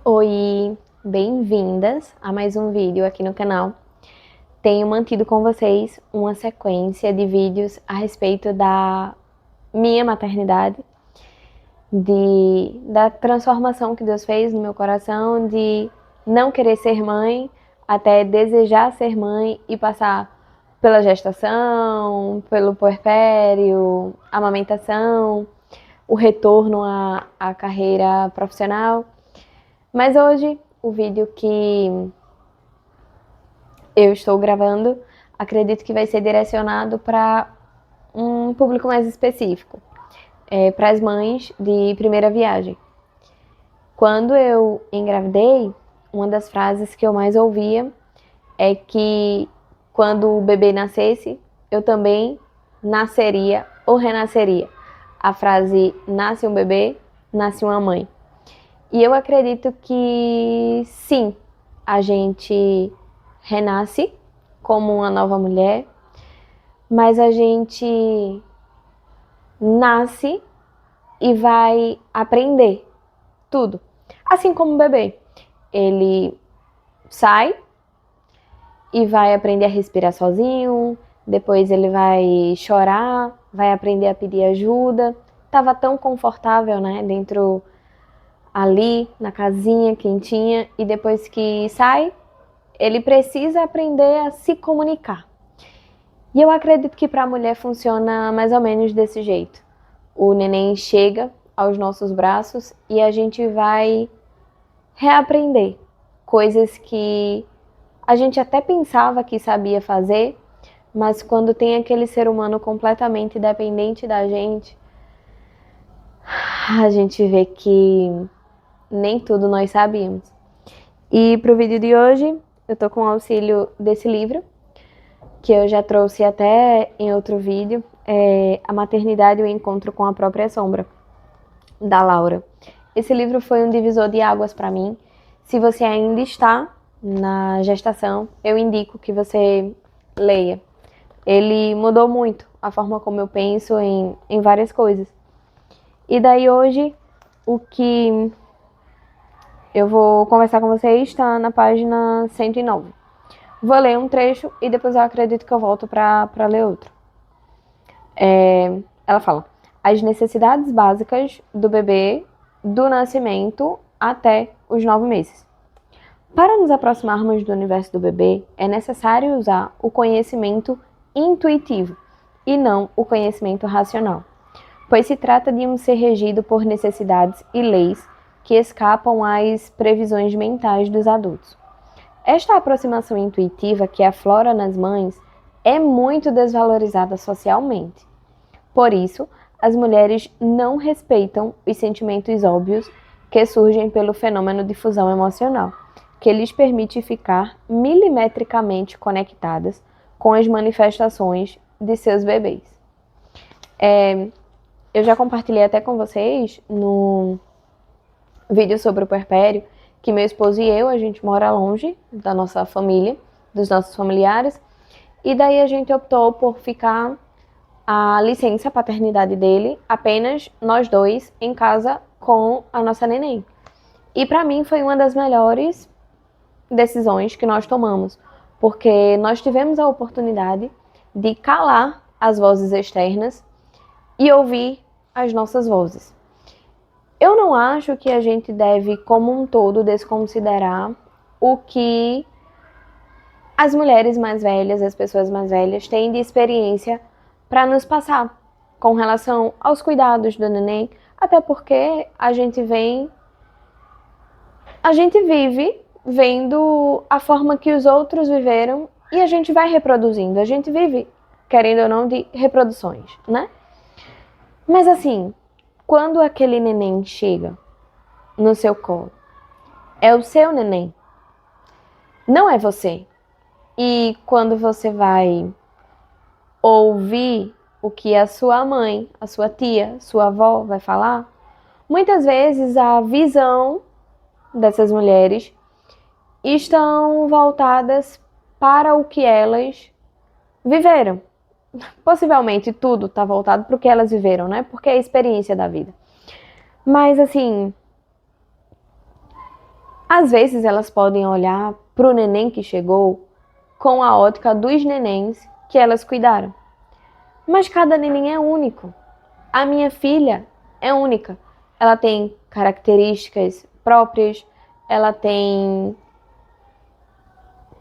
Oi, bem-vindas a mais um vídeo aqui no canal. Tenho mantido com vocês uma sequência de vídeos a respeito da minha maternidade, da transformação que Deus fez no meu coração, de não querer ser mãe, até desejar ser mãe e passar pela gestação, pelo puerpério, amamentação, o retorno à carreira profissional. Mas hoje, o vídeo que eu estou gravando, acredito que vai ser direcionado para um público mais específico, para as mães de primeira viagem. Quando eu engravidei, uma das frases que eu mais ouvia é que quando o bebê nascesse, eu também nasceria ou renasceria. A frase nasce um bebê, nasce uma mãe. E eu acredito que sim, a gente renasce como uma nova mulher, mas a gente nasce e vai aprender tudo. Assim como o bebê, ele sai e vai aprender a respirar sozinho, depois ele vai chorar, vai aprender a pedir ajuda. Tava tão confortável, né, dentro ali na casinha quentinha, e depois que sai, ele precisa aprender a se comunicar. E eu acredito que para a mulher funciona mais ou menos desse jeito. O neném chega aos nossos braços e a gente vai reaprender coisas que a gente até pensava que sabia fazer, mas quando tem aquele ser humano completamente dependente da gente, a gente vê que nem tudo nós sabíamos. E para o vídeo de hoje, eu tô com o auxílio desse livro, que eu já trouxe até em outro vídeo, A Maternidade e o Encontro com a Própria Sombra, da Laura. Esse livro foi um divisor de águas para mim. Se você ainda está na gestação, eu indico que você leia. Ele mudou muito a forma como eu penso em várias coisas. E daí hoje, o que eu vou conversar com vocês está na página 109. Vou ler um trecho e depois eu acredito que eu volto para ler outro. Ela fala: as necessidades básicas do bebê do nascimento até os 9 meses. Para nos aproximarmos do universo do bebê, é necessário usar o conhecimento intuitivo e não o conhecimento racional, pois se trata de um ser regido por necessidades e leis que escapam às previsões mentais dos adultos. Esta aproximação intuitiva que aflora nas mães é muito desvalorizada socialmente. Por isso, as mulheres não respeitam os sentimentos óbvios que surgem pelo fenômeno de fusão emocional, que lhes permite ficar milimetricamente conectadas com as manifestações de seus bebês. Eu já compartilhei até com vocês no vídeo sobre o puerpério que meu esposo e eu, a gente mora longe da nossa família, dos nossos familiares, e daí a gente optou por ficar a licença paternidade dele, apenas nós dois em casa com a nossa neném. E para mim foi uma das melhores decisões que nós tomamos, porque nós tivemos a oportunidade de calar as vozes externas e ouvir as nossas vozes. Eu não acho que a gente deve, como um todo, desconsiderar o que as mulheres mais velhas, as pessoas mais velhas, têm de experiência para nos passar com relação aos cuidados do neném, até porque a gente vive vendo a forma que os outros viveram e a gente vai reproduzindo. A gente vive, querendo ou não, de reproduções, né? Mas assim, quando aquele neném chega no seu colo, é o seu neném, não é você. E quando você vai ouvir o que a sua mãe, a sua tia, sua avó vai falar, muitas vezes a visão dessas mulheres estão voltadas para o que elas viveram. Possivelmente tudo está voltado para o que elas viveram, né? Porque é a experiência da vida. Mas assim, Às vezes elas podem olhar para o neném que chegou com a ótica dos nenéns que elas cuidaram. Mas cada neném é único. A minha filha é única. Ela tem características próprias, ela tem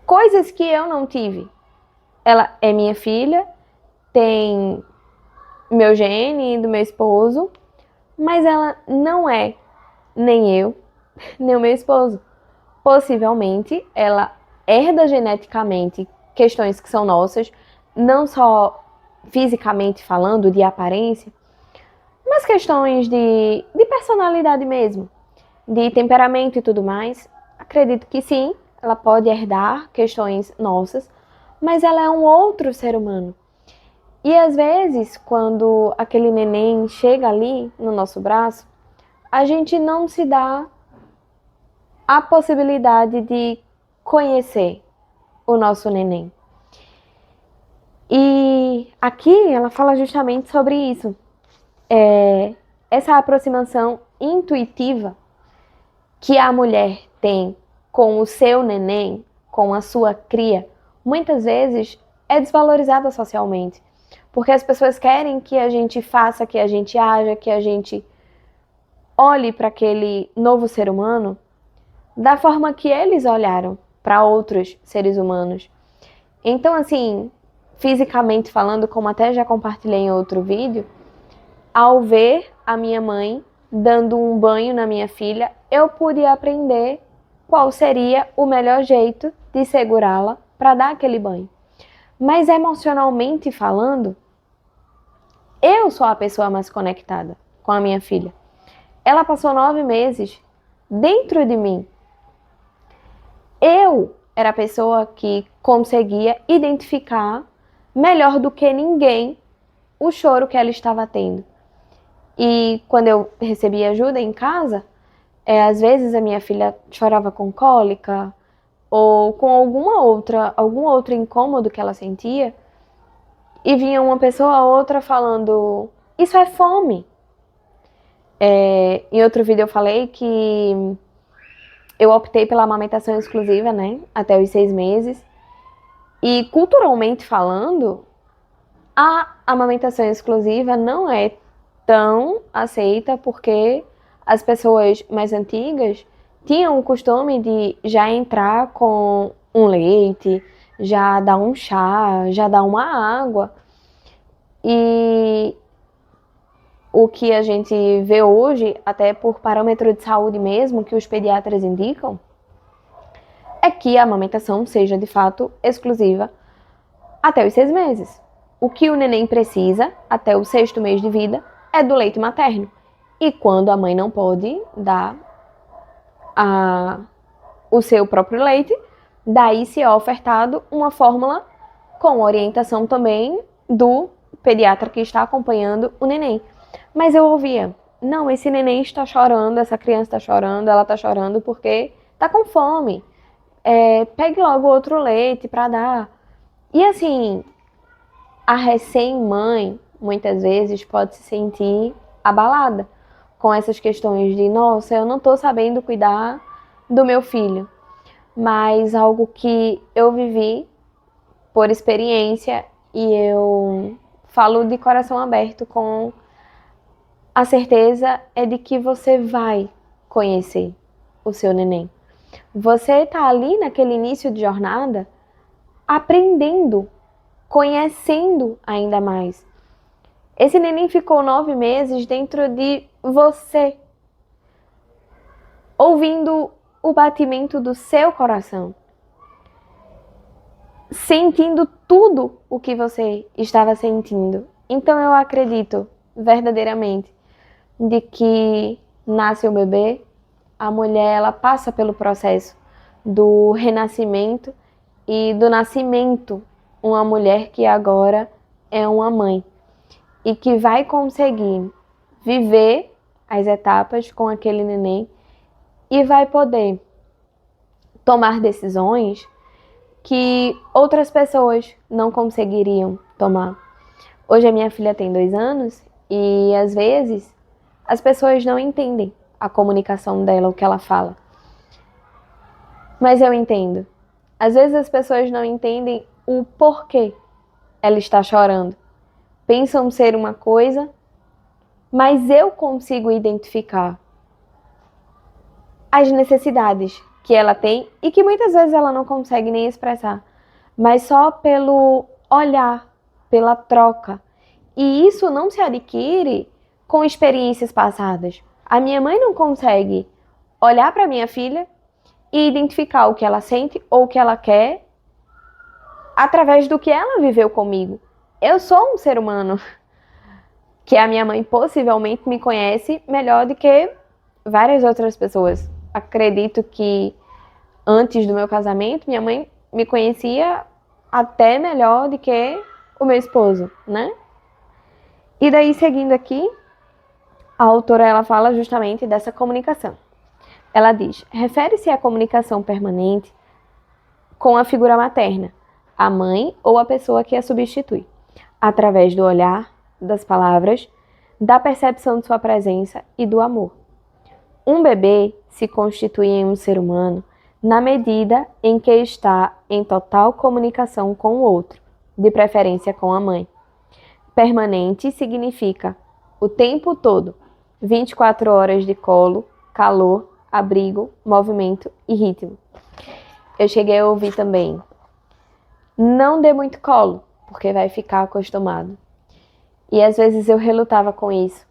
coisas que eu não tive. Ela é minha filha, tem meu gene do meu esposo, mas ela não é nem eu, nem o meu esposo. Possivelmente, ela herda geneticamente questões que são nossas, não só fisicamente falando, de aparência, mas questões de personalidade mesmo, de temperamento e tudo mais. Acredito que sim, ela pode herdar questões nossas, mas ela é um outro ser humano. E às vezes, quando aquele neném chega ali no nosso braço, a gente não se dá a possibilidade de conhecer o nosso neném. E aqui ela fala justamente sobre isso. Essa aproximação intuitiva que a mulher tem com o seu neném, com a sua cria, muitas vezes é desvalorizada socialmente. Porque as pessoas querem que a gente faça, que a gente haja, que a gente olhe para aquele novo ser humano da forma que eles olharam para outros seres humanos. Então, assim, fisicamente falando, como até já compartilhei em outro vídeo, ao ver a minha mãe dando um banho na minha filha, eu pude aprender qual seria o melhor jeito de segurá-la para dar aquele banho. Mas emocionalmente falando, eu sou a pessoa mais conectada com a minha filha. Ela passou 9 meses dentro de mim. Eu era a pessoa que conseguia identificar melhor do que ninguém o choro que ela estava tendo. E quando eu recebia ajuda em casa, às vezes a minha filha chorava com cólica ou com algum outro incômodo que ela sentia, e vinha uma pessoa ou outra falando, isso é fome. Em outro vídeo eu falei que eu optei pela amamentação exclusiva, né, até os 6 meses. E culturalmente falando, a amamentação exclusiva não é tão aceita porque as pessoas mais antigas tinham o costume de já entrar com um leite, já dar um chá, já dar uma água. E o que a gente vê hoje, até por parâmetro de saúde mesmo, que os pediatras indicam, é que a amamentação seja de fato exclusiva até os 6 meses. O que o neném precisa até o 6º mês de vida é do leite materno. E quando a mãe não pode dar o seu próprio leite, daí se é ofertado uma fórmula com orientação também do pediatra que está acompanhando o neném. Mas eu ouvia, não, esse neném está chorando, essa criança está chorando, ela está chorando porque está com fome. Pegue logo outro leite para dar. E assim, a recém-mãe, muitas vezes, pode se sentir abalada com essas questões de, nossa, eu não estou sabendo cuidar do meu filho. Mas algo que eu vivi por experiência e eu falo de coração aberto com a certeza é de que você vai conhecer o seu neném. Você está ali naquele início de jornada aprendendo, conhecendo ainda mais. Esse neném ficou 9 meses dentro de você, ouvindo o batimento do seu coração, sentindo tudo o que você estava sentindo. Então eu acredito verdadeiramente de que nasce o bebê, a mulher ela passa pelo processo do renascimento e do nascimento, uma mulher que agora é uma mãe e que vai conseguir viver as etapas com aquele neném e vai poder tomar decisões que outras pessoas não conseguiriam tomar. Hoje a minha filha tem 2 anos e às vezes as pessoas não entendem a comunicação dela, o que ela fala. Mas eu entendo. Às vezes as pessoas não entendem o porquê ela está chorando. Pensam ser uma coisa, mas eu consigo identificar as necessidades que ela tem e que muitas vezes ela não consegue nem expressar, mas só pelo olhar, pela troca. E isso não se adquire com experiências passadas. A minha mãe não consegue olhar para minha filha e identificar o que ela sente ou o que ela quer através do que ela viveu comigo. Eu sou um ser humano que a minha mãe possivelmente me conhece melhor do que várias outras pessoas. Acredito que antes do meu casamento, minha mãe me conhecia até melhor do que o meu esposo, né? E daí, seguindo aqui, a autora ela fala justamente dessa comunicação. Ela diz: refere-se à comunicação permanente com a figura materna, a mãe ou a pessoa que a substitui, através do olhar, das palavras, da percepção de sua presença e do amor. Um bebê se constitui em um ser humano na medida em que está em total comunicação com o outro, de preferência com a mãe. Permanente significa o tempo todo, 24 horas de colo, calor, abrigo, movimento e ritmo. Eu cheguei a ouvir também: não dê muito colo, porque vai ficar acostumado. E às vezes eu relutava com isso.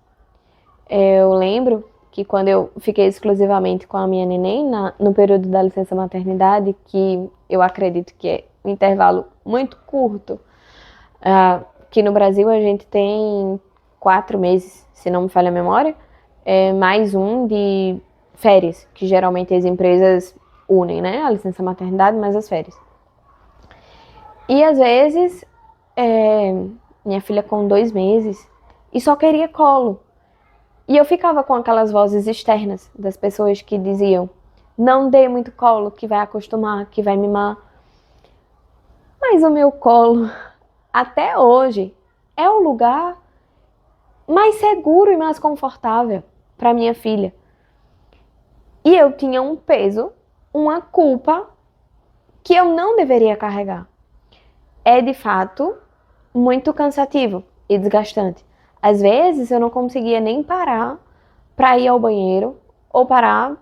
Eu lembro que quando eu fiquei exclusivamente com a minha neném, no período da licença maternidade, que eu acredito que é um intervalo muito curto, que no Brasil a gente tem 4 meses, se não me falha a memória, mais um de férias, que geralmente as empresas unem, né? A licença maternidade mais as férias. E às vezes, minha filha com 2 meses, e só queria colo. E eu ficava com aquelas vozes externas das pessoas que diziam: não dê muito colo, que vai acostumar, que vai mimar. Mas o meu colo, até hoje, é o lugar mais seguro e mais confortável para minha filha. E eu tinha um peso, uma culpa que eu não deveria carregar. É de fato muito cansativo e desgastante. Às vezes eu não conseguia nem parar para ir ao banheiro ou parar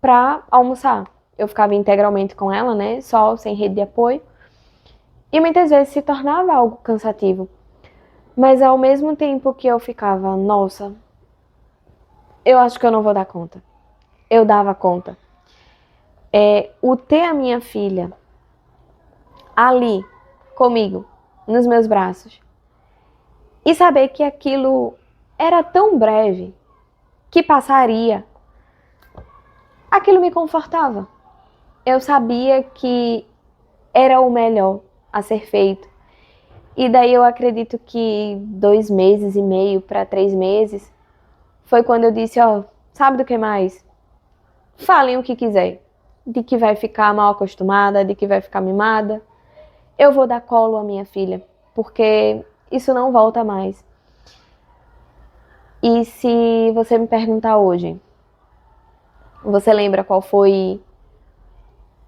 para almoçar. Eu ficava integralmente com ela, né? Só, sem rede de apoio. E muitas vezes se tornava algo cansativo. Mas ao mesmo tempo que eu ficava, nossa, eu acho que eu não vou dar conta. Eu dava conta. O ter a minha filha ali comigo, nos meus braços, e saber que aquilo era tão breve que passaria, aquilo me confortava. Eu sabia que era o melhor a ser feito. E daí eu acredito que 2 meses e meio para 3 meses foi quando eu disse: ó, sabe do que mais? Falem o que quiser. De que vai ficar mal acostumada, de que vai ficar mimada. Eu vou dar colo à minha filha, porque isso não volta mais. E se você me perguntar hoje, você lembra qual foi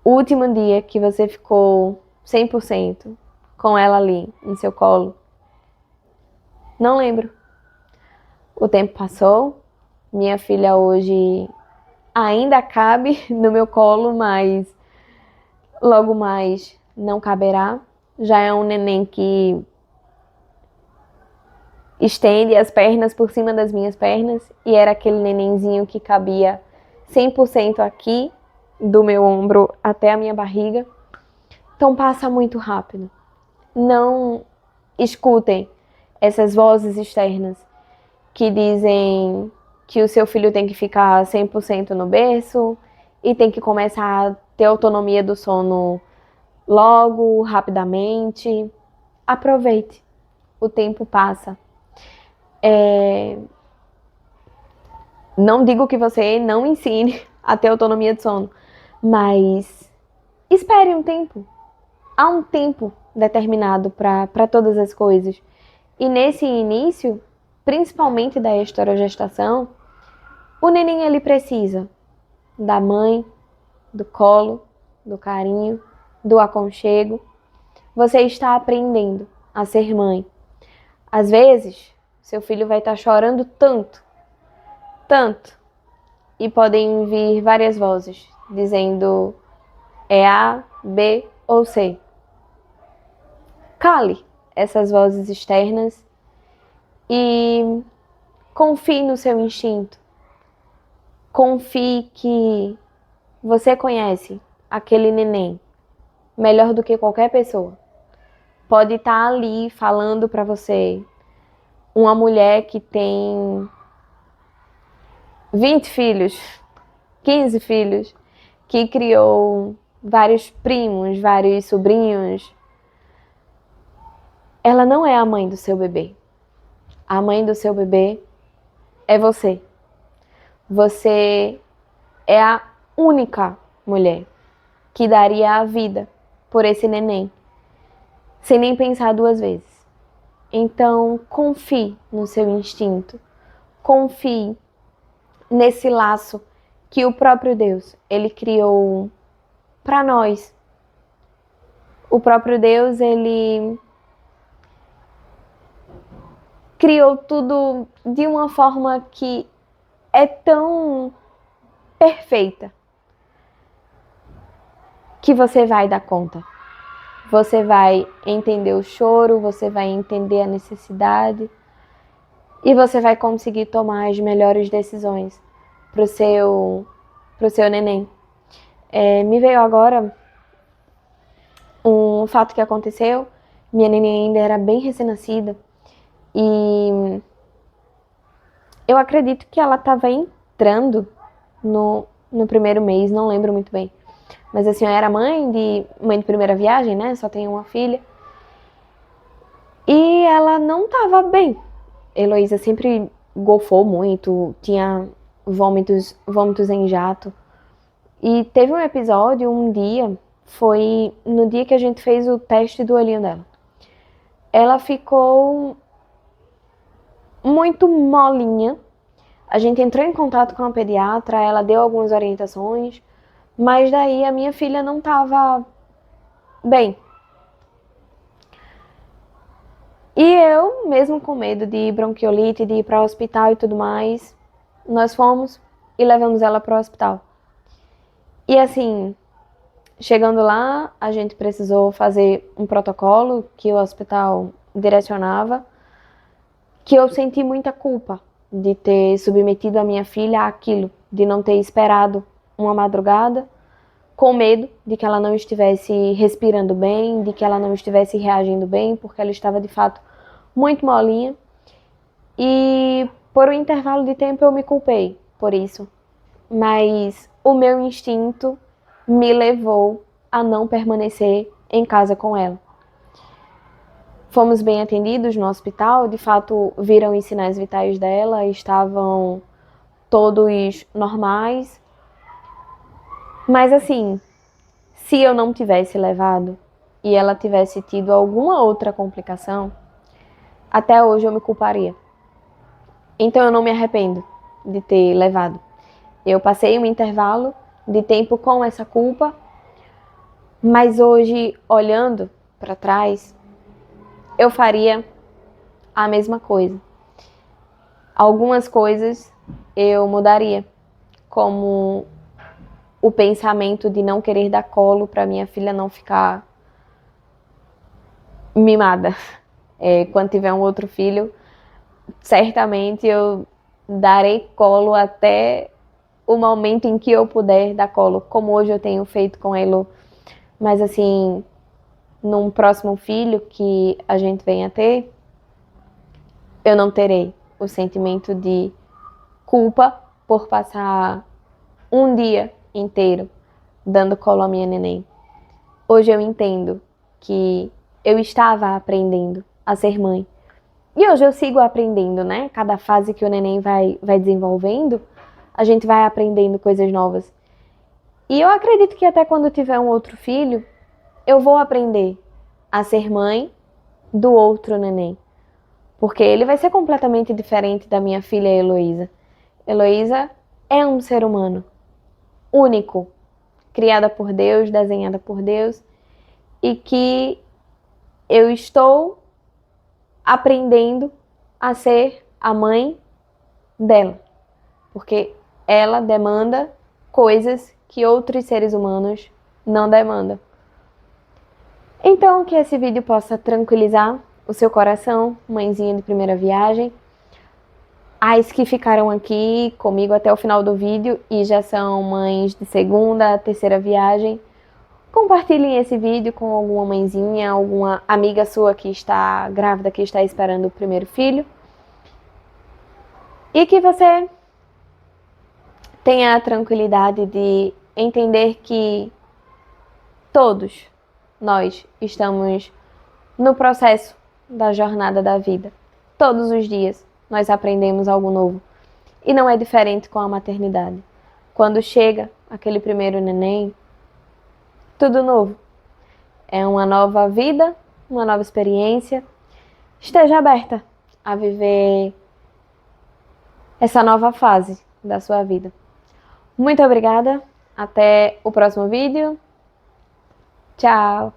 o último dia que você ficou 100% com ela ali no seu colo? Não lembro. O tempo passou, minha filha hoje ainda cabe no meu colo, mas logo mais não caberá. Já é um neném que estende as pernas por cima das minhas pernas, e era aquele nenenzinho que cabia 100% aqui, do meu ombro até a minha barriga. Então passa muito rápido. Não escutem essas vozes externas que dizem que o seu filho tem que ficar 100% no berço e tem que começar a ter autonomia do sono logo, rapidamente. Aproveite. O tempo passa. Não digo que você não ensine a ter autonomia de sono, mas espere um tempo. Há um tempo determinado para todas as coisas. E nesse início, principalmente da esterogestação, o neném ele precisa da mãe, do colo, do carinho, do aconchego. Você está aprendendo a ser mãe. Às vezes, seu filho vai estar chorando tanto, tanto, e podem vir várias vozes dizendo é A, B ou C. Cale essas vozes externas e confie no seu instinto. Confie que você conhece aquele neném melhor do que qualquer pessoa. Pode estar ali falando para você uma mulher que tem 20 filhos, 15 filhos, que criou vários primos, vários sobrinhos. Ela não é a mãe do seu bebê. A mãe do seu bebê é você. Você é a única mulher que daria a vida por esse neném, sem nem pensar duas vezes. Então, confie no seu instinto. Confie nesse laço que o próprio Deus, ele criou para nós. O próprio Deus, ele criou tudo de uma forma que é tão perfeita que você vai dar conta. Você vai entender o choro, você vai entender a necessidade e você vai conseguir tomar as melhores decisões pro seu neném. Me veio agora um fato que aconteceu. Minha neném ainda era bem recém-nascida e eu acredito que ela estava entrando no primeiro mês, não lembro muito bem. Mas assim, eu era mãe de primeira viagem, né? Só tenho uma filha. E ela não estava bem. Heloísa sempre golfou muito, tinha vômitos em jato. E teve um episódio, um dia, foi no dia que a gente fez o teste do olhinho dela. Ela ficou muito molinha. A gente entrou em contato com a pediatra, ela deu algumas orientações, mas daí a minha filha não estava bem. E eu, mesmo com medo de bronquiolite, de ir para o hospital e tudo mais, nós fomos e levamos ela para o hospital. E assim, chegando lá, a gente precisou fazer um protocolo que o hospital direcionava, que eu senti muita culpa de ter submetido a minha filha àquilo, de não ter esperado uma madrugada, com medo de que ela não estivesse respirando bem, de que ela não estivesse reagindo bem, porque ela estava de fato muito molinha. E por um intervalo de tempo eu me culpei por isso. Mas o meu instinto me levou a não permanecer em casa com ela. Fomos bem atendidos no hospital, de fato viram os sinais vitais dela, estavam todos normais. Mas assim, se eu não tivesse levado e ela tivesse tido alguma outra complicação, até hoje eu me culparia. Então eu não me arrependo de ter levado. Eu passei um intervalo de tempo com essa culpa, mas hoje, olhando para trás, eu faria a mesma coisa. Algumas coisas eu mudaria, como o pensamento de não querer dar colo para minha filha não ficar mimada. Quando tiver um outro filho, certamente eu darei colo até o momento em que eu puder dar colo, como hoje eu tenho feito com a Elo. Mas assim, num próximo filho que a gente venha a ter, eu não terei o sentimento de culpa por passar um dia inteiro dando colo à minha neném. Hoje eu entendo que eu estava aprendendo a ser mãe. E hoje eu sigo aprendendo, né? Cada fase que o neném vai desenvolvendo, a gente vai aprendendo coisas novas. E eu acredito que até quando tiver um outro filho, eu vou aprender a ser mãe do outro neném. Porque ele vai ser completamente diferente da minha filha Heloísa. Heloísa é um ser humano único, criada por Deus, desenhada por Deus, e que eu estou aprendendo a ser a mãe dela, porque ela demanda coisas que outros seres humanos não demandam. Então, que esse vídeo possa tranquilizar o seu coração, mãezinha de primeira viagem. As que ficaram aqui comigo até o final do vídeo e já são mães de segunda, terceira viagem, compartilhem esse vídeo com alguma mãezinha, alguma amiga sua que está grávida, que está esperando o primeiro filho. E que você tenha a tranquilidade de entender que todos nós estamos no processo da jornada da vida. Todos os dias nós aprendemos algo novo. E não é diferente com a maternidade. Quando chega aquele primeiro neném, tudo novo. É uma nova vida, uma nova experiência. Esteja aberta a viver essa nova fase da sua vida. Muito obrigada. Até o próximo vídeo. Tchau!